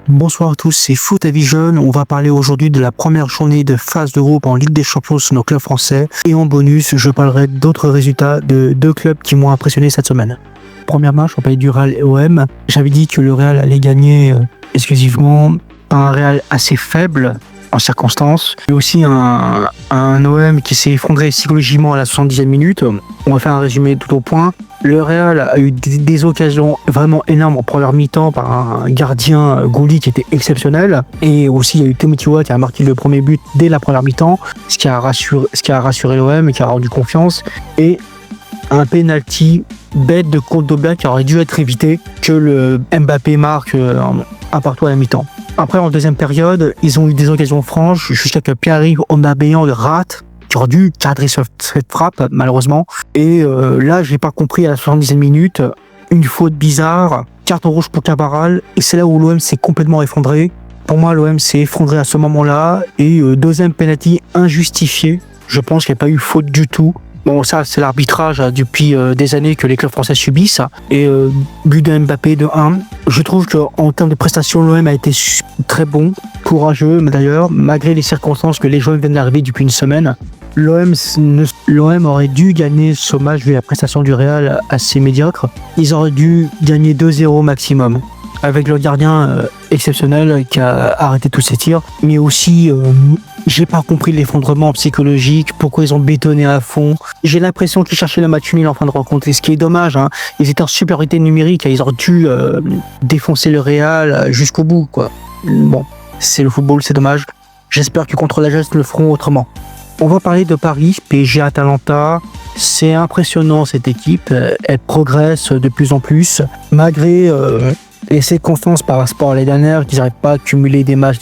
Bonsoir à tous, c'est Foot Vision. On va parler aujourd'hui de la première journée de phase de groupe en Ligue des Champions sur nos clubs français. Et en bonus, je parlerai d'autres résultats de deux clubs qui m'ont impressionné cette semaine. Première match, on parlait du Real et OM. J'avais dit que le Real allait gagner exclusivement par un Real assez faible en circonstances, mais aussi un OM qui s'est effondré psychologiquement à la 70e minute. On va faire un résumé tout au point. Le Real a eu des occasions vraiment énormes en première mi-temps par un gardien Gouli qui était exceptionnel. Et aussi, il y a eu Temutua qui a marqué le premier but dès la première mi-temps, ce qui a rassuré l'OM et qui a rendu confiance. Et un penalty bête de Kondogbia qui aurait dû être évité, que le Mbappé marque un partout à la mi-temps. Après, en deuxième période, ils ont eu des occasions franches jusqu'à que Pierre-Yves Aubameyang le rate, qui aurait dû cadrer cette frappe, malheureusement. Et là, je n'ai pas compris à la 70e minute, une faute bizarre, carton rouge pour Cabral, et c'est là où l'OM s'est complètement effondré. Pour moi, l'OM s'est effondré à ce moment-là, et deuxième penalty injustifié. Je pense qu'il n'y a pas eu faute du tout. Bon, ça, c'est l'arbitrage depuis des années que les clubs français subissent. Et but de Mbappé de 1. Je trouve qu'en termes de prestations, l'OM a été très bon, courageux d'ailleurs, malgré les circonstances que les joueurs viennent d'arriver depuis une semaine. L'OM aurait dû gagner ce match vu la prestation du Real assez médiocre. Ils auraient dû gagner 2-0 maximum, avec le gardien exceptionnel qui a arrêté tous ses tirs, mais aussi j'ai pas compris l'effondrement psychologique, pourquoi ils ont bétonné à fond. J'ai l'impression qu'ils cherchaient le match nul en fin de rencontre, et ce qui est dommage, hein. Ils étaient en supériorité numérique, ils auraient dû défoncer le Real jusqu'au bout, quoi. Bon, c'est le football, c'est dommage. J'espère que contre la Geste le feront autrement. On va parler de Paris, PSG Atalanta. C'est impressionnant cette équipe, elle progresse de plus en plus, malgré les circonstances par rapport à l'année dernière, qu'ils n'arrivent pas à cumuler des matchs,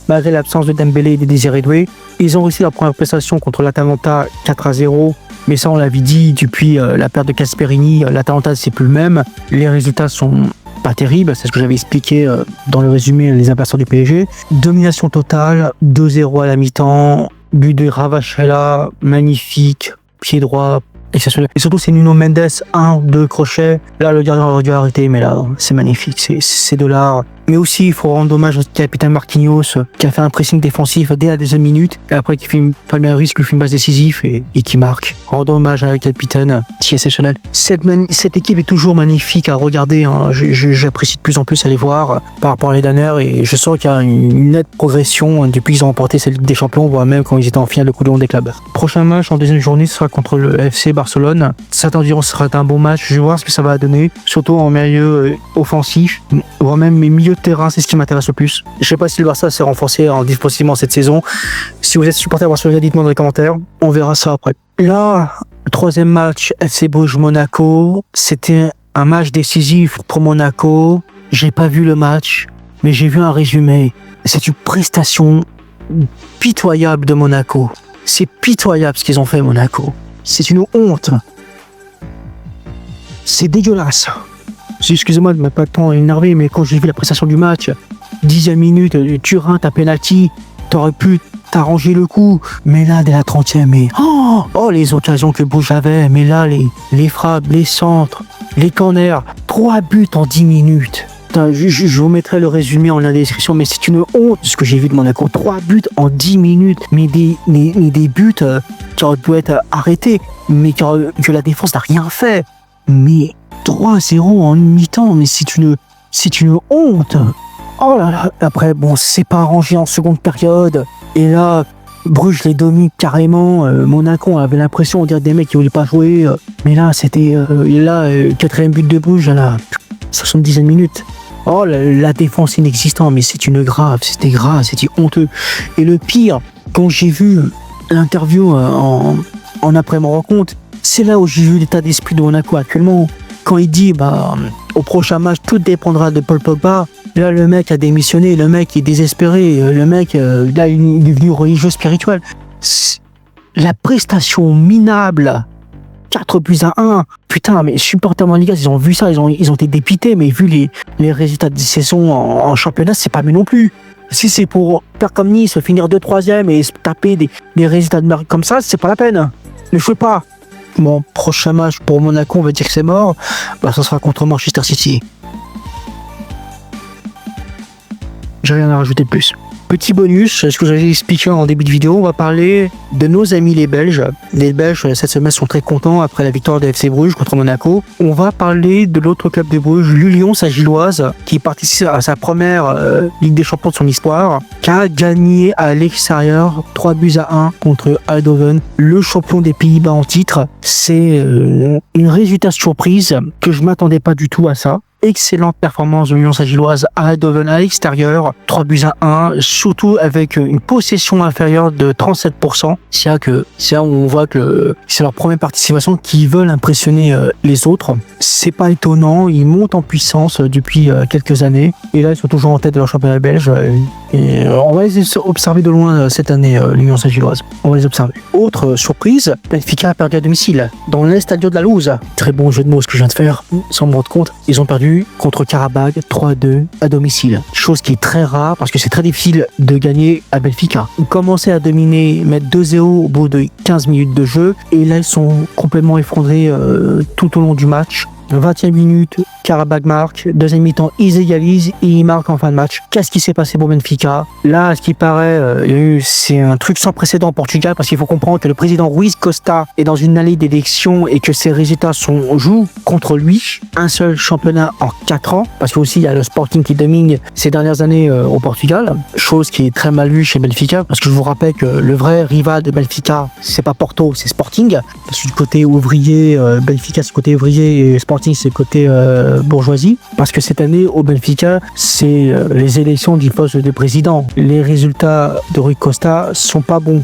malgré l'absence de Dembélé et de Désiré Doué. Ils ont réussi leur première prestation contre l'Atalanta 4-0, mais ça on l'avait dit, depuis la perte de Gasperini, l'Atalanta c'est plus le même. Les résultats sont pas terribles, c'est ce que j'avais expliqué dans le résumé les adversaires du PSG. Domination totale, 2-0 à la mi-temps, but de Ravachella, magnifique, pied droit, exceptionnel. Et surtout, c'est Nuno Mendes, 1-2 crochets. Là, le gardien aurait dû arrêter, mais là, c'est magnifique, c'est de l'art. Mais aussi, il faut rendre hommage au capitaine Marquinhos, qui a fait un pressing défensif dès la deuxième minute, et après qui fait une première risque, qui fait une base décisive et qui marque. Rendre hommage à le capitaine, qui est exceptionnel. Cette équipe est toujours magnifique à regarder, hein. J'apprécie de plus en plus à les voir par rapport à l'année dernière, et je sens qu'il y a une nette progression depuis qu'ils ont remporté cette Ligue des Champions, voire même quand ils étaient en finale de Coupe du Monde des clubs. Prochain match en deuxième journée sera contre le FC Barcelone. Ça environ sera un bon match. Je vais voir ce que ça va donner, surtout en milieu offensif, voire même mes milieux de terrain, c'est ce qui m'intéresse le plus. Je sais pas si le Barça s'est renforcé en défensivement cette saison. Si vous êtes supporter Barcelone, dites-moi dans les commentaires. On verra ça après. Là, le troisième match, FC Bruges Monaco. C'était un match décisif pour Monaco. J'ai pas vu le match, mais j'ai vu un résumé. C'est une prestation pitoyable de Monaco. C'est pitoyable ce qu'ils ont fait, Monaco. C'est une honte. C'est dégueulasse. Excusez-moi de ne pas tant énervé, mais quand j'ai vu la prestation du match, 10e minute, Turin, t'as penalty, t'aurais pu t'arranger le coup. Mais là, dès la 30e, mais oh les occasions que Bruges avait, mais là, les frappes, les centres, les corners, 3 buts en 10 minutes. Je vous mettrai le résumé en la description, mais c'est une honte ce que j'ai vu de Monaco. 3 buts en 10 minutes, mais des buts qui auraient pu être arrêtés, mais que la défense n'a rien fait. Mais 3-0 en une mi-temps, mais c'est une honte. Oh là là. Après, bon, c'est pas arrangé en seconde période, et là, Bruges les domine carrément. Monaco avait l'impression, on dirait des mecs qui voulaient pas jouer, mais là, c'était quatrième but de Bruges à la 70e minute. Oh, la défense inexistante, mais c'était grave, c'était honteux. Et le pire, quand j'ai vu l'interview en après ma rencontre, c'est là où j'ai vu l'état d'esprit de Monaco actuellement. Quand il dit, au prochain match, tout dépendra de Paul Pogba. Là, le mec a démissionné, le mec est désespéré, le mec, là, il est devenu religieux spirituel. La prestation minable, 4-1. Putain, mais supporters en Liga, ils ont vu ça, ils ont été dépités, mais vu les résultats de saison en championnat, c'est pas mieux non plus. Si c'est pour faire comme Nice, finir 2-3e et se taper des résultats de merde comme ça, c'est pas la peine. Ne jouez pas. Bon, prochain match pour Monaco, on va dire que c'est mort. Ça sera contre Manchester City. J'ai rien à rajouter de plus. Petit bonus, ce que j'avais expliqué en début de vidéo, on va parler de nos amis les Belges. Les Belges, cette semaine, sont très contents après la victoire de FC Bruges contre Monaco. On va parler de l'autre club de Bruges, l'Union Saint-Gilloise, qui participe à sa première Ligue des Champions de son histoire, qui a gagné à l'extérieur 3-1 contre Eindhoven, le champion des Pays-Bas en titre. C'est une résultat surprise que je m'attendais pas du tout à ça. Excellente performance de l'Union Saint-Gilloise à Eindhoven à l'extérieur, 3-1, surtout avec une possession inférieure de 37%. C'est là où on voit que c'est leur première participation, qu'ils veulent impressionner les autres. C'est pas étonnant, ils montent en puissance depuis quelques années, et là ils sont toujours en tête de leur championnat belge. Et on va les observer de loin cette année, l'Union Saint-Gilloise. On va les observer. Autre surprise, Benfica a perdu à domicile dans l'Estadio de la Louse. Très bon jeu de mots ce que je viens de faire, sans me rendre compte. Ils ont perdu contre Karabag 3-2 à domicile. Chose qui est très rare parce que c'est très difficile de gagner à Benfica. Ils commençaient à dominer, mettre 2-0 au bout de 15 minutes de jeu, et là ils sont complètement effondrés tout au long du match. 20e minute, Karabag marque, deuxième mi-temps, ils égalisent et ils marquent en fin de match. Qu'est-ce qui s'est passé pour Benfica? Là, à ce qui paraît, c'est un truc sans précédent au Portugal, parce qu'il faut comprendre que le président Rui Costa est dans une allée d'élection et que ses résultats jouent contre lui. Un seul championnat en 4 ans, parce qu'aussi il y a le Sporting qui domine ces dernières années au Portugal, chose qui est très mal vue chez Benfica, parce que je vous rappelle que le vrai rival de Benfica, c'est pas Porto, c'est Sporting, parce que du côté ouvrier, Benfica c'est côté ouvrier et Sporting c'est côté bourgeoisie, parce que cette année au Benfica c'est les élections du poste de président. Les résultats de Rui Costa sont pas bons,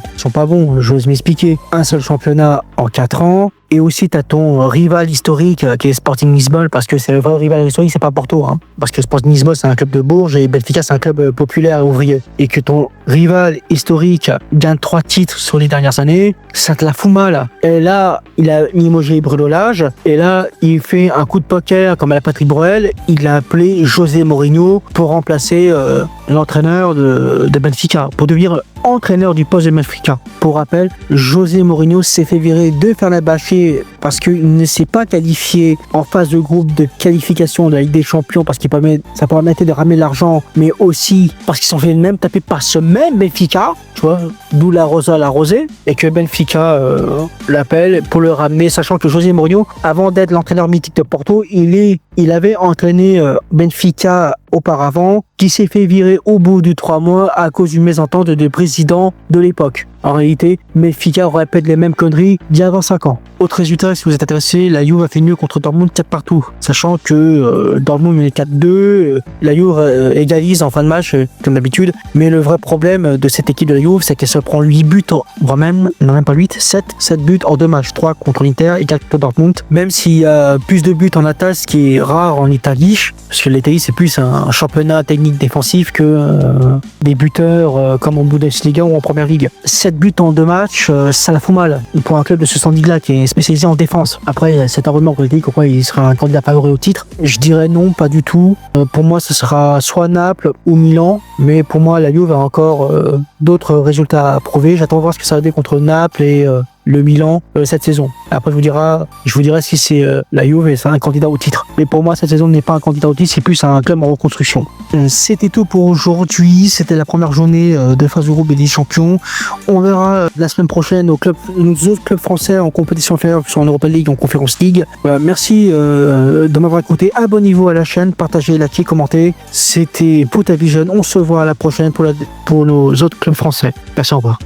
j'ose m'expliquer. Un seul championnat en 4 ans, et aussi t'as ton rival historique qui est Sporting Lisbonne, parce que c'est le vrai rival historique, c'est pas Porto, hein, parce que Sporting Lisbonne c'est un club de Bourges et Benfica c'est un club populaire et ouvrier, et que ton rival historique gagne 3 titres sur les dernières années, ça te la fout mal. Et là il a limogé Bruno Lage, et là il fait un coup de poker comme à la Patrick Broel, il a appelé José Mourinho pour remplacer l'entraîneur de Benfica, pour devenir entraîneur du poste de Benfica. Pour rappel, José Mourinho s'est fait virer de Fenerbahçe parce qu'il ne s'est pas qualifié en phase de groupe de qualification de la Ligue des Champions, parce qu'il ça permettait de ramener l'argent, mais aussi parce qu'ils sont fait même taper par ce même Benfica, tu vois, d'où la rosée, et que Benfica l'appelle pour le ramener, sachant que José Mourinho, avant d'être l'entraîneur mythique de Porto, il avait entraîné Benfica auparavant, qui s'est fait virer au bout de 3 mois à cause d'une mésentente de président de l'époque. En réalité, Benfica répète les mêmes conneries d'il y a 25 ans. Autre résultat, si vous êtes intéressé, la Juve a fait mieux contre Dortmund 4 partout. Sachant que Dortmund est 4-2, la Juve égalise en fin de match, comme d'habitude. Mais le vrai problème de cette équipe de la Juve, c'est qu'elle se prend 8 buts, voire même pas 8, 7 buts en 2 matchs. 3 contre l'Inter et 4 contre Dortmund. Même s'il y a plus de buts en attaque, ce qui est rare en Italie, parce que l'Italie c'est plus un championnat technique défensif que des buteurs comme en Bundesliga ou en Première Ligue. 7 buts en 2 matchs, ça la fout mal pour un club de ce standing-là qui est spécialisé en défense. Après, c'est un rumeur qu'on dit pourquoi il sera un candidat favori au titre. Je dirais non, pas du tout. Pour moi, ce sera soit Naples ou Milan, mais pour moi, la Juve a encore d'autres résultats à prouver. J'attends de voir ce que ça va donner contre Naples et le Milan cette saison. Après, je vous dirai si c'est la Juve et c'est un candidat au titre. Mais pour moi, cette saison n'est pas un candidat au titre, c'est plus un club en reconstruction. C'était tout pour aujourd'hui. C'était la première journée de phase de groupe et des champions. On verra la semaine prochaine nos autres clubs français en compétition inférieure, que ce soit en Europa League, en Conference League. Merci de m'avoir écouté. Abonnez-vous à la chaîne, partagez, likez, commentez. C'était Putavision. On se voit à la prochaine pour nos autres clubs français. Merci, au revoir.